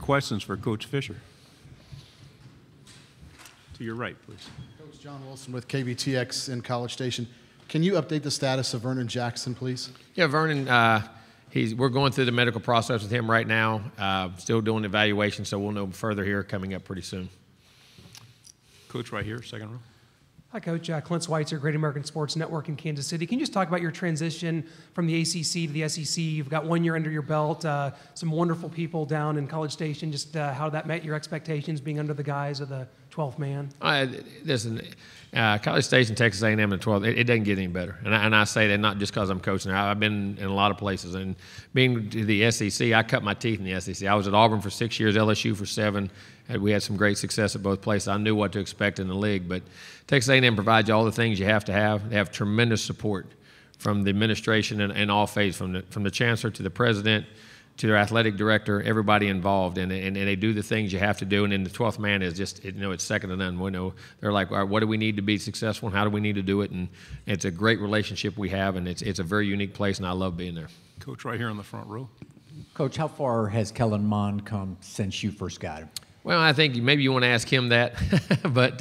questions for Coach Fisher? To your right, please. Coach John Wilson with KBTX in College Station. Can you update the status of Vernon Jackson, please? Yeah, Vernon, we're going through the medical process with him right now, still doing evaluation, so we'll know further here coming up pretty soon. Coach right here, second row. Hi, Coach. Clint Schweitzer, Great American Sports Network in Kansas City. Can you just talk about your transition from the ACC to the SEC? You've got 1 year under your belt, some wonderful people down in College Station. Just how that met your expectations being under the guise of the 12th man? Listen, College Station, Texas A&M in the 12th, it doesn't get any better. And I say that not just because I'm coaching there. I've been in a lot of places. And being to the SEC, I cut my teeth in the SEC. I was at Auburn for 6 years, LSU for 7. We had some great success at both places. I knew what to expect in the league. But Texas A&M provides you all the things you have to have. They have tremendous support from the administration and all phases, from the chancellor to the president to their athletic director, everybody involved, and they do the things you have to do. And then the 12th man is just, it's second to none. We know they're like, all right, what do we need to be successful, and how do we need to do it? And it's a great relationship we have, and it's a very unique place, and I love being there. Coach right here in the front row. Coach, how far has Kellen Mond come since you first got him? Well, I think maybe you want to ask him that, but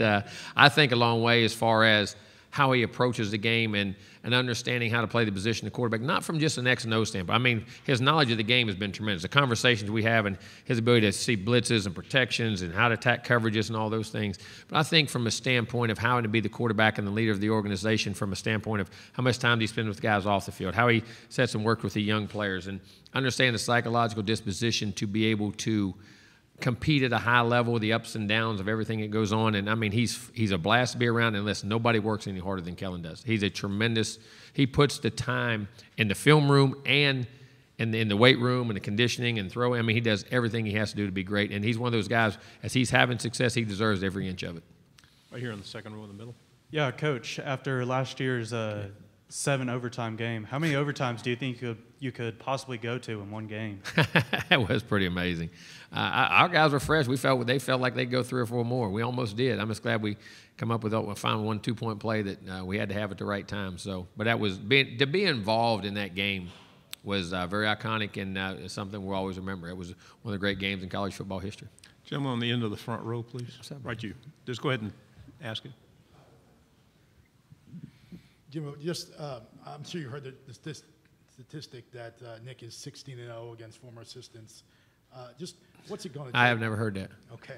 I think a long way as far as how he approaches the game and understanding how to play the position of quarterback, not from just an X and O standpoint. I mean, his knowledge of the game has been tremendous. The conversations we have and his ability to see blitzes and protections and how to attack coverages and all those things. But I think from a standpoint of how to be the quarterback and the leader of the organization, from a standpoint of how much time do you spend with guys off the field, how he sets and works with the young players, and understand the psychological disposition to be able to compete at a high level, the ups and downs of everything that goes on. And I mean, he's a blast to be around, and listen, nobody works any harder than Kellen does. He's a tremendous, he puts the time in the film room and in the weight room and the conditioning and throwing. I mean, he does everything he has to do to be great. And he's one of those guys, as he's having success, he deserves every inch of it. Right here in the second row in the middle. Yeah, Coach, after last year's 7 overtime game, how many overtimes do you think you could possibly go to in one game? That was pretty amazing. Our guys were fresh. They felt like they'd go 3 or 4 more. We almost did. I'm just glad we come up with a final 1 2-point play that we had to have at the right time. So, but that was to be involved in that game was very iconic and something we'll always remember. It was one of the great games in college football history. Gentleman on the end of the front row, please. Right, you. Just go ahead and ask it. Jimbo, I'm sure you heard the statistic that Nick is 16-0 against former assistants. Just what's it going to take? I have never heard that. Okay.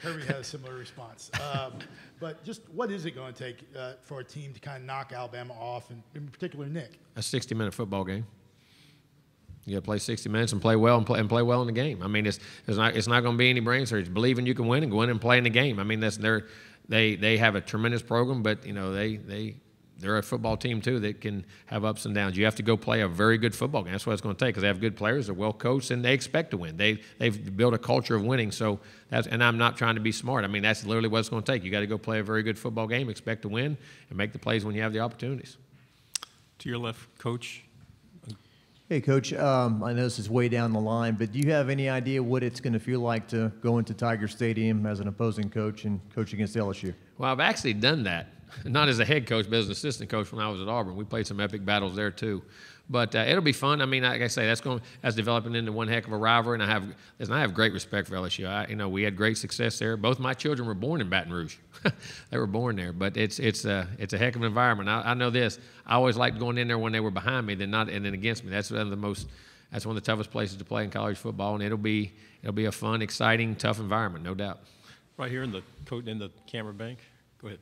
Kirby had a similar response. But just what is it going to take for a team to kind of knock Alabama off, and in particular Nick? A 60-minute football game. You got to play 60 minutes and play well and play well in the game. I mean, it's not going to be any brain surgery. Believing you can win and go in and play in the game. I mean, they have a tremendous program, but they're a football team too that can have ups and downs. You have to go play a very good football game. That's what it's going to take, because they have good players, they're well coached, and they expect to win. They've built a culture of winning. So and I'm not trying to be smart. I mean, that's literally what it's going to take. You got to go play a very good football game, expect to win, and make the plays when you have the opportunities. To your left, Coach. Hey, Coach, I know this is way down the line, but do you have any idea what it's going to feel like to go into Tiger Stadium as an opposing coach and coach against LSU? Well, I've actually done that, not as a head coach, but as an assistant coach when I was at Auburn. We played some epic battles there too. But it'll be fun. I mean, like I say, that's developing into one heck of a rivalry, and I have great respect for LSU. We had great success there. Both my children were born in Baton Rouge. They were born there, but it's a heck of an environment. I know this. I always liked going in there when they were behind me, and then against me. That's one of the toughest places to play in college football, and it'll be a fun, exciting, tough environment, no doubt. Right here in the camera bank. Go ahead.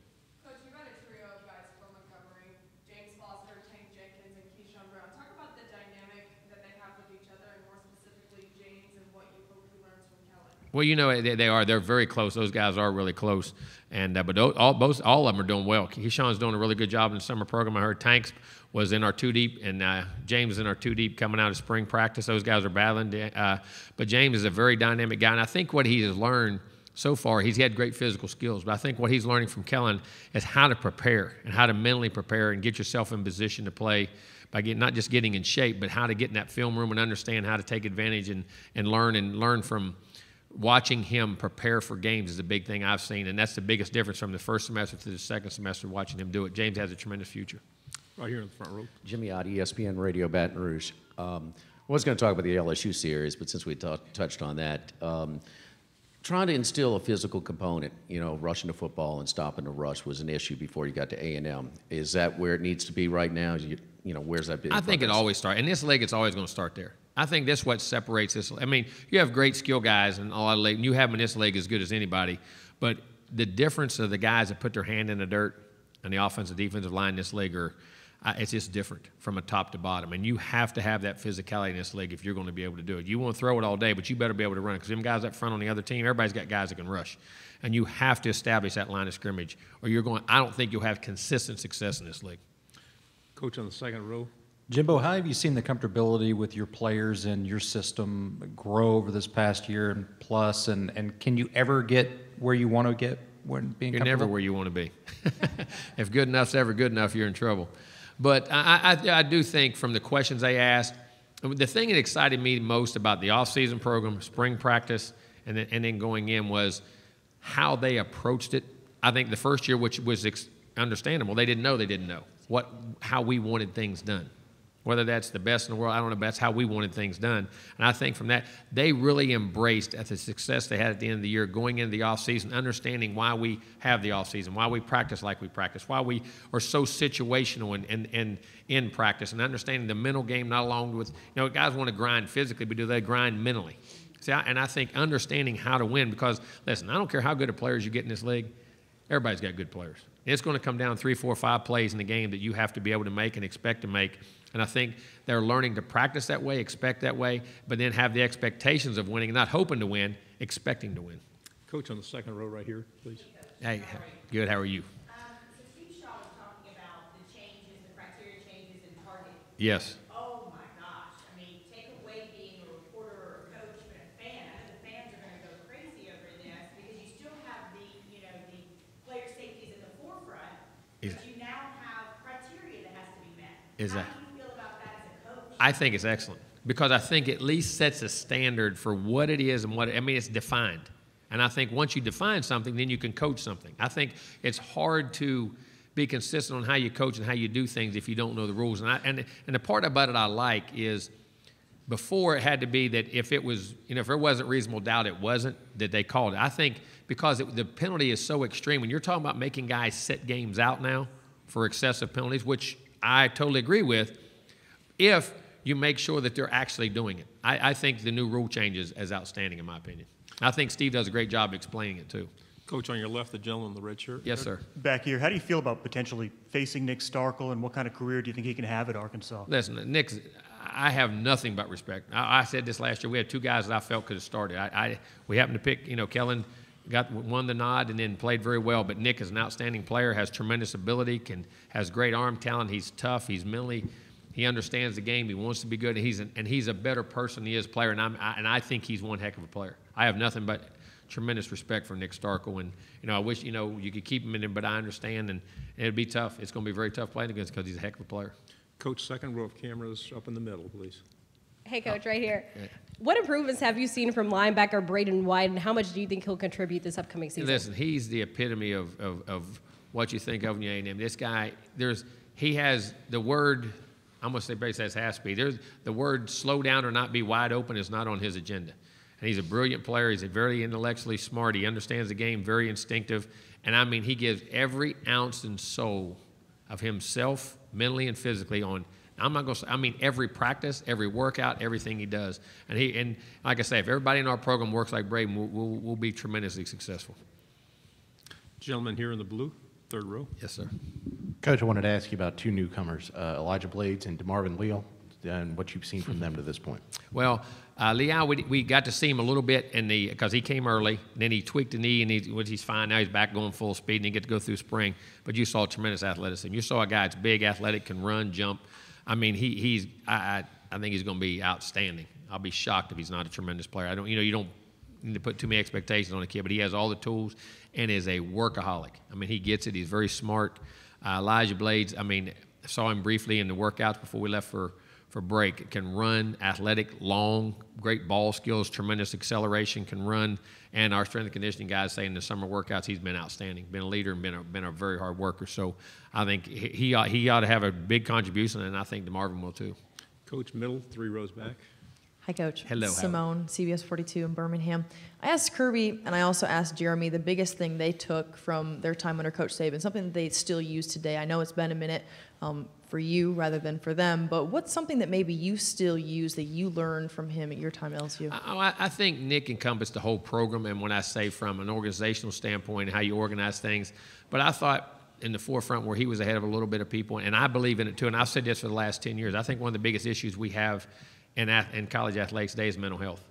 Well, they're very close. Those guys are really close, and but all of them are doing well. Keyshawn's doing a really good job in the summer program. I heard Tanks was in our 2-deep, and James is in our 2-deep coming out of spring practice. Those guys are battling, but James is a very dynamic guy, and I think what he has learned so far, he's had great physical skills, but I think what he's learning from Kellen is how to prepare and how to mentally prepare and get yourself in position to play by not just getting in shape, but how to get in that film room and understand how to take advantage and learn from watching him prepare for games is a big thing I've seen, and that's the biggest difference from the first semester to the second semester, watching him do it. James has a tremendous future. Right here in the front row. Jimmy Ott, ESPN Radio Baton Rouge. was going to talk about the LSU series, but since we touched on that, trying to instill a physical component, rushing the football and stopping the rush was an issue before you got to A&M. Is that where it needs to be right now? Where's that been? I think it always starts. In this league, it's always going to start there. I think that's what separates this. I mean, you have great skill guys in a lot of leagues. You have them in this league as good as anybody. But the difference of the guys that put their hand in the dirt and the offensive, defensive line in this league it's just different from a top to bottom. And you have to have that physicality in this league if you're going to be able to do it. You want to throw it all day, but you better be able to run it because them guys up front on the other team, everybody's got guys that can rush. And you have to establish that line of scrimmage or I don't think you'll have consistent success in this league. Coach on the second row. Jimbo, how have you seen the comfortability with your players and your system grow over this past year and plus? And can you ever get where you want to get when being You're comfortable? never where you want to be. If good enough's ever good enough, you're in trouble. But I do think from the questions they asked, the thing that excited me most about the off-season program, spring practice, and then going in was how they approached it. I think the first year, which was understandable, they didn't know how we wanted things done. Whether that's the best in the world, I don't know, but that's how we wanted things done. And I think from that, they really embraced the success they had at the end of the year, going into the offseason, understanding why we have the offseason, why we practice like we practice, why we are so situational and in practice, and understanding the mental game not along with, guys want to grind physically, but do they grind mentally? See, and I think understanding how to win, because, listen, I don't care how good of players you get in this league, everybody's got good players. It's going to come down 3, 4, 5 plays in the game that you have to be able to make and expect to make. And I think they're learning to practice that way, expect that way, but then have the expectations of winning, not hoping to win, expecting to win. Coach on the second row right here, please. Hey, good. How are you? So Steve Shaw was talking about the changes, the criteria changes in targeting. Yes. Oh my gosh. I mean, take away being a reporter or a coach, but a fan. I know the fans are going to go crazy over this because you still have the player safeties in the forefront, but you now have criteria that has to be met. How do you feel about that as a coach? I think it's excellent because I think it at least sets a standard for what it is and it's defined. And I think once you define something, then you can coach something. I think it's hard to be consistent on how you coach and how you do things if you don't know the rules. And the part about it I like is before it had to be that if it was, if there wasn't reasonable doubt it wasn't, that they called it. I think because the penalty is so extreme, when you're talking about making guys sit games out now for excessive penalties, which I totally agree with, if you make sure that they're actually doing it. I think the new rule changes is outstanding in my opinion. I think Steve does a great job explaining it too. Coach on your left, the gentleman in the red shirt. Yes, sir. Back here, how do you feel about potentially facing Nick Starkel, and what kind of career do you think he can have at Arkansas? Listen, Nick, I have nothing but respect. I said this last year. We had 2 guys that I felt could have started. We happened to pick, Kellen won the nod and then played very well, but Nick is an outstanding player, has tremendous ability, has great arm talent. He's tough. He's mentally, he understands the game. He wants to be good. And he's a better person than he is a player, and I think he's one heck of a player. I have nothing but tremendous respect for Nick Starkel, and I wish you could keep him in there, but I understand, and it'd be tough. It's going to be very tough playing against because he's a heck of a player. Coach, second row of cameras up in the middle, please. Hey, Coach, right here. What improvements have you seen from linebacker Braden White, and how much do you think he'll contribute this upcoming season? Listen, he's the epitome of what you think of when you A&M. This guy, he has the word, I'm going to say basically that's half-speed. The word slow down or not be wide open is not on his agenda. And he's a brilliant player. He's very intellectually smart. He understands the game, very instinctive. And, he gives every ounce and soul of himself, mentally and physically, on – I'm not going to say, every practice, every workout, everything he does. And like I say, if everybody in our program works like Braden, we'll be tremendously successful. Gentleman here in the blue, third row. Yes, sir. Coach, I wanted to ask you about 2 newcomers, Elijah Blades and DeMarvin Leal, and what you've seen from them to this point. Well, Leal, we got to see him a little bit because he came early, then he tweaked the knee, and he's fine. Now he's back going full speed, and he get to go through spring. But you saw tremendous athleticism. You saw a guy that's big, athletic, can run, jump. I think he's going to be outstanding. I'll be shocked if he's not a tremendous player. You don't need to put too many expectations on a kid, but he has all the tools and is a workaholic. He gets it. He's very smart. Elijah Blades, saw him briefly in the workouts before we left for break. Can run, athletic, long, great ball skills, tremendous acceleration, can run. And our strength and conditioning guys say in the summer workouts he's been outstanding, been a leader and been a very hard worker. So I think he ought to have a big contribution, and I think DeMarvin will too. Coach, middle, 3 rows back. Hi, Coach. Hello, Simone, CBS 42 in Birmingham. I asked Kirby, and I also asked Jeremy, the biggest thing they took from their time under Coach Saban, something that they still use today. I know it's been a minute for you rather than for them, but what's something that maybe you still use that you learned from him at your time at LSU? I think Nick encompassed the whole program, and when I say from an organizational standpoint, how you organize things, but I thought in the forefront where he was ahead of a little bit of people, and I believe in it too, and I've said this for the last 10 years. I think one of the biggest issues we have in college athletics today is mental health.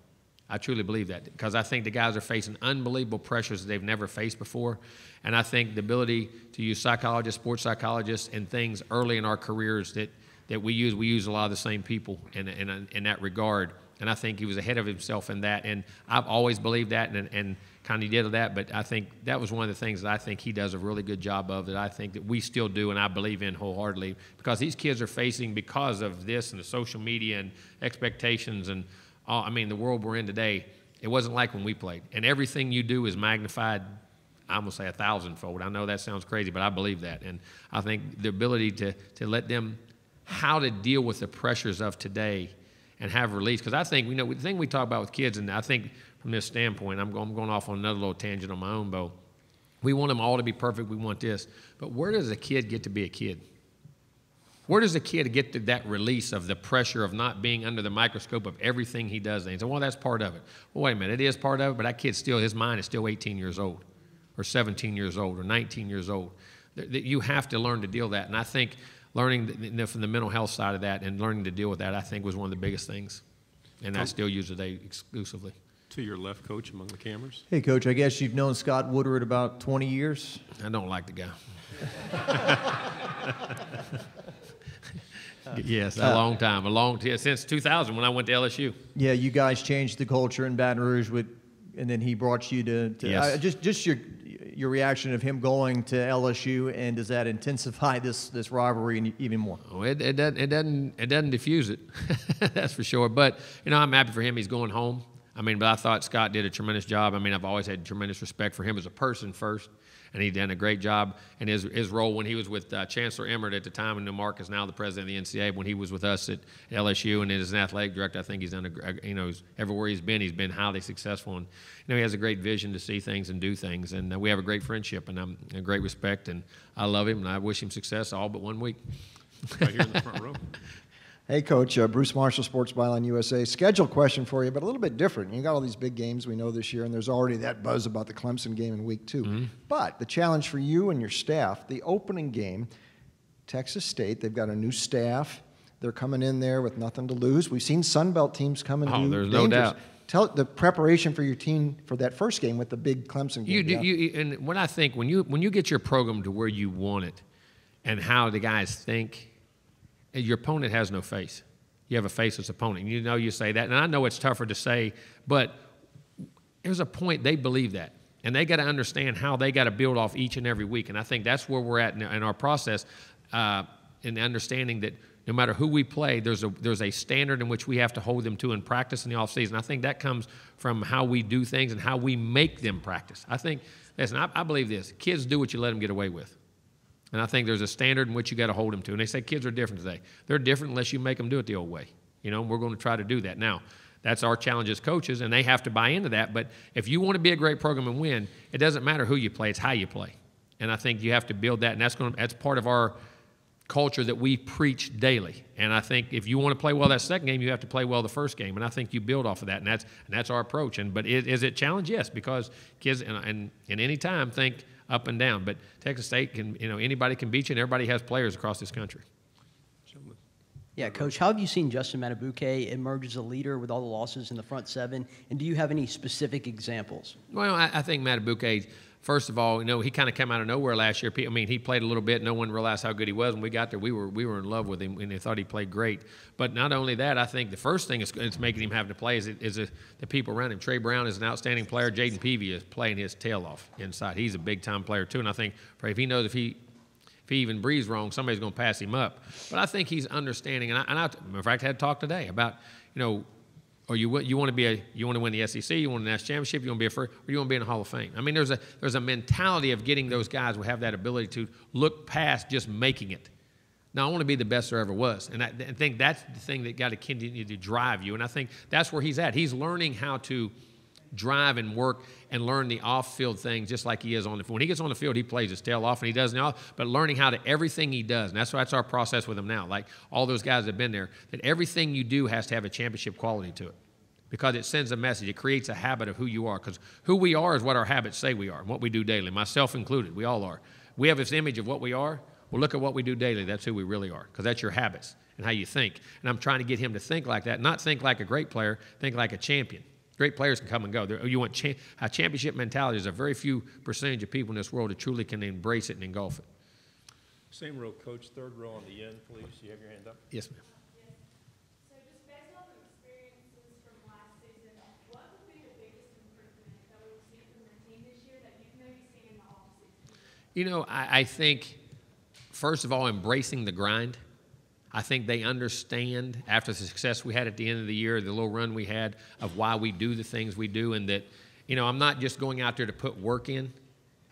I truly believe that because I think the guys are facing unbelievable pressures that they've never faced before, and I think the ability to use psychologists, sports psychologists, and things early in our careers that we use a lot of the same people in that regard, and I think he was ahead of himself in that, and I've always believed that and kind of did that, but I think that was one of the things that I think he does a really good job of that I think that we still do and I believe in wholeheartedly because these kids are facing because of this and the social media and expectations and all, I mean the world we're in today, it wasn't like when we played. And everything you do is magnified, I'm going to say 1,000-fold. I know that sounds crazy, but I believe that. And I think the ability to let them, how to deal with the pressures of today and have release. Because I think, the thing we talk about with kids, and I think from this standpoint, I'm going off on another little tangent on my own, Bo. We want them all to be perfect. We want this. But where does a kid get to be a kid? Where does a kid get to that release of the pressure of not being under the microscope of everything he does? And he said, well, that's part of it. Well, wait a minute. It is part of it, but that kid still, his mind is still 18 years old or 17 years old or 19 years old. You have to learn to deal with that. And I think learning from the mental health side of that and learning to deal with that, I think was one of the biggest things. And I still use it today exclusively. To your left, Coach, among the cameras. Hey, Coach, I guess you've known Scott Woodward about 20 years? I don't like the guy. Yes, a long time, since 2000 when I went to LSU. Yeah, you guys changed the culture in Baton Rouge and then he brought you to yes. Just your reaction of him going to LSU, and does that intensify this rivalry even more? Oh, it doesn't diffuse it, that's for sure. But I'm happy for him. He's going home. But I thought Scott did a tremendous job. I've always had tremendous respect for him as a person first, and he done a great job. And his role when he was with Chancellor Emmert at the time, and Mark is now the president of the NCAA, when he was with us at LSU and as an athletic director, I think he's done everywhere he's been highly successful. And he has a great vision to see things and do things. And we have a great friendship and a great respect. And I love him, and I wish him success all but 1 week. Right here in the front row. Hey, Coach, Bruce Marshall, Sports Byline USA. Schedule question for you, but a little bit different. You got all these big games we know this year, and there's already that buzz about the Clemson game in week 2. Mm-hmm. But the challenge for you and your staff, the opening game, Texas State, they've got a new staff. They're coming in there with nothing to lose. We've seen Sun Belt teams come and do there's dangerous. No doubt. Tell the preparation for your team for that first game with the big Clemson game. And what I think, when you get your program to where you want it and how the guys think, your opponent has no face. You have a faceless opponent. You say that, and I know it's tougher to say, but there's a point they believe that, and they got to understand how they got to build off each and every week. And I think that's where we're at in our process, in the understanding that no matter who we play, there's a standard in which we have to hold them to in practice in the offseason. I think that comes from how we do things and how we make them practice. I think, listen, I believe this: kids do what you let them get away with. And I think there's a standard in which you got to hold them to. And they say kids are different today. They're different unless you make them do it the old way. We're going to try to do that. Now, that's our challenge as coaches, and they have to buy into that. But if you want to be a great program and win, it doesn't matter who you play. It's how you play. And I think you have to build that, and that's part of our culture that we preach daily. And I think if you want to play well that second game, you have to play well the first game. And I think you build off of that, and that's our approach. But is it a challenge? Yes, because kids and any time think up and down. But Texas State can, anybody can beat you, and everybody has players across this country. Yeah, Coach, how have you seen Justin Matabuke emerge as a leader with all the losses in the front seven? And do you have any specific examples? Well, I think Matabuke, first of all, he kind of came out of nowhere last year. He played a little bit. No one realized how good he was. When we got there, we were in love with him, and they thought he played great. But not only that, I think the first thing it's making him have to play is the people around him. Trey Brown is an outstanding player. Jaden Peavy is playing his tail off inside. He's a big-time player, too. And I think if he knows if he even breathes wrong, somebody's going to pass him up. But I think he's understanding. And in fact, I had talk today about, or you want to win the SEC, you want a national championship, you want to be a first, or you want to be in the Hall of Fame. There's a mentality of getting those guys who have that ability to look past just making it. No, I want to be the best there ever was. And I think that's the thing that got to continue to drive you. And I think that's where he's at. He's learning how to drive and work and learn the off-field things just like he is on the field. When he gets on the field, he plays his tail off and he does it all, but learning how to everything he does. And that's our process with him now. Like all those guys that have been there, that everything you do has to have a championship quality to it because it sends a message. It creates a habit of who you are because who we are is what our habits say we are and what we do daily, myself included. We all are. We have this image of what we are. Well, look at what we do daily. That's who we really are because that's your habits and how you think. And I'm trying to get him to think like that, not think like a great player, think like a champion. Great players can come and go. You want a championship mentality. There's a very few percentage of people in this world that truly can embrace it and engulf it. Same row, Coach. Third row on the end, please. You have your hand up? Yes, ma'am. So just based on the experiences from last season, what would be the biggest improvement that we would see from your team this year that you've maybe seen in the offseason? You know, I think, first of all, embracing the grind. I think they understand after the success we had at the end of the year, the little run we had of why we do the things we do and that, you know, I'm not just going out there to put work in.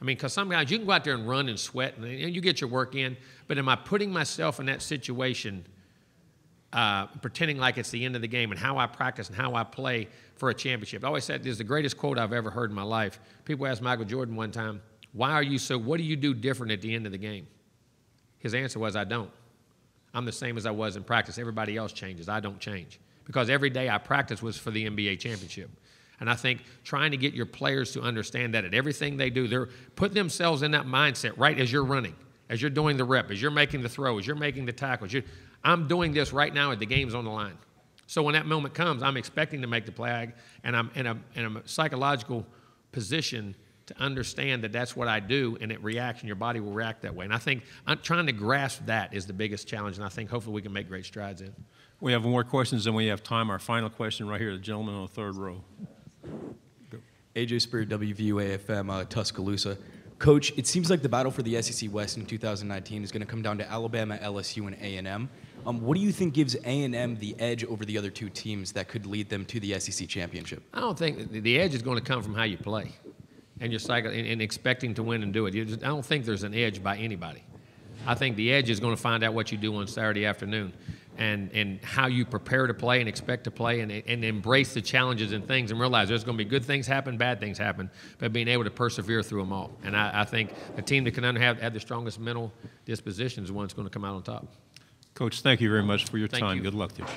I mean, because some guys, you can go out there and run and sweat and you get your work in, but am I putting myself in that situation pretending like it's the end of the game and how I practice and how I play for a championship? I always said this is the greatest quote I've ever heard in my life. People asked Michael Jordan one time, what do you do different at the end of the game? His answer was, I don't. I'm the same as I was in practice. Everybody else changes. I don't change. Because every day I practice was for the NBA championship. And I think trying to get your players to understand that at everything they do, they're putting themselves in that mindset right as you're running, as you're doing the rep, as you're making the throw, as you're making the tackles. I'm doing this right now at the game's on the line. So when that moment comes, I'm expecting to make the play, and I'm in a psychological position to understand that that's what I do, and it reacts, and your body will react that way. And I think I'm trying to grasp that is the biggest challenge, and I think hopefully we can make great strides in. We have more questions than we have time. Our final question right here, the gentleman on the third row. AJ Spirit, WVUA-FM, Tuscaloosa. Coach, it seems like the battle for the SEC West in 2019 is going to come down to Alabama, LSU, and A&M. What do you think gives A&M the edge over the other two teams that could lead them to the SEC championship? I don't think the edge is going to come from how you play and your cycle and expecting to win and do it. I don't think there's an edge by anybody. I think the edge is going to find out what you do on Saturday afternoon and how you prepare to play and expect to play and embrace the challenges and things and realize there's going to be good things happen, bad things happen, but being able to persevere through them all. And I think the team that can have the strongest mental disposition is the one that's going to come out on top. Coach, thank you very much for your Thank time. you. Good luck this year.